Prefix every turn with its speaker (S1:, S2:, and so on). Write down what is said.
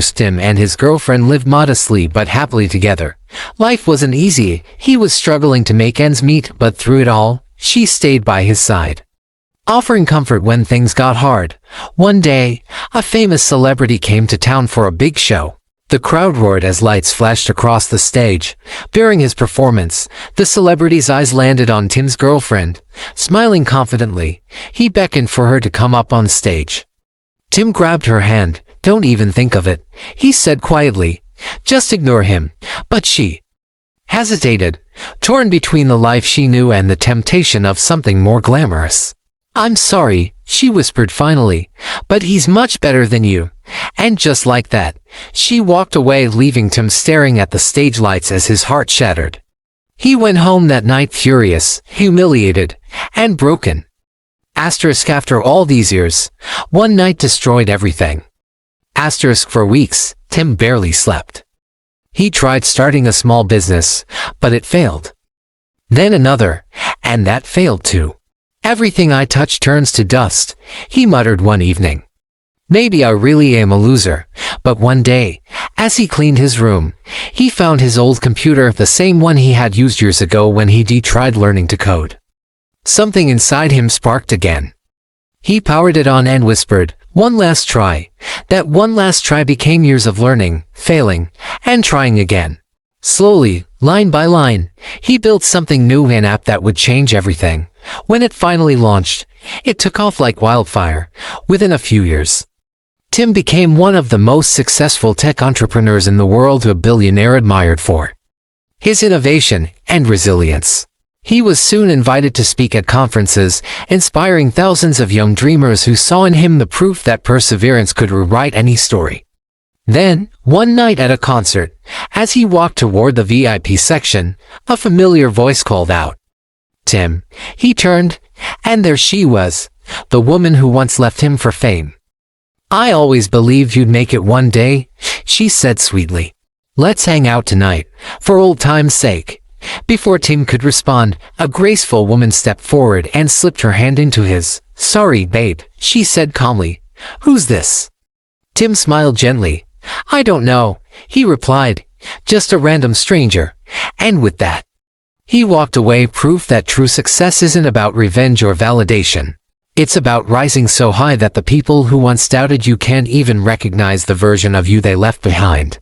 S1: years Tim and his girlfriend lived modestly but happily together. Life wasn't easy. He was struggling to make ends meet, but through it all, she stayed by his side, offering comfort when things got hard. One day, a famous celebrity came to town for a big show. The crowd roared as lights flashed across the stage. During his performance, the celebrity's eyes landed on Tim's girlfriend. Smiling confidently, he beckoned for her to come up on stage. Tim grabbed her hand. "Don't even think of it," he said quietly. "Just ignore him." But she hesitated, torn between the life she knew and the temptation of something more glamorous. "I'm sorry," she whispered finally, "but he's much better than you." And just like that, she walked away, leaving Tim staring at the stage lights as his heart shattered. He went home that night furious, humiliated, and broken. After all these years, one night destroyed everything. For weeks, Tim barely slept. He tried starting a small business, but it failed. Then another, and that failed too. "Everything I touch turns to dust," he muttered one evening. "Maybe I really am a loser." But one day, as he cleaned his room, he found his old computer, the same one he had used years ago when he tried learning to code. Something inside him sparked again. He powered it on and whispered, "One last try." That one last try became years of learning, failing, and trying again. Slowly, line by line, he built something new, an app that would change everything. When it finally launched, it took off like wildfire. Within a few years, Tim became one of the most successful tech entrepreneurs in the world, a billionaire admired for his innovation and resilience. He was soon invited to speak at conferences, inspiring thousands of young dreamers who saw in him the proof that perseverance could rewrite any story. Then, one night at a concert, as he walked toward the VIP section, a familiar voice called out, "Tim." He turned, and there she was, the woman who once left him for fame. "I always believed you'd make it one day," she said sweetly. "Let's hang out tonight, for old time's sake." Before Tim could respond, a graceful woman stepped forward and slipped her hand into his. "Sorry, babe," she said calmly. "Who's this?" Tim smiled gently. "I don't know," he replied. "Just a random stranger." And with that, he walked away, proof that true success isn't about revenge or validation. It's about rising so high that the people who once doubted you can't even recognize the version of you they left behind.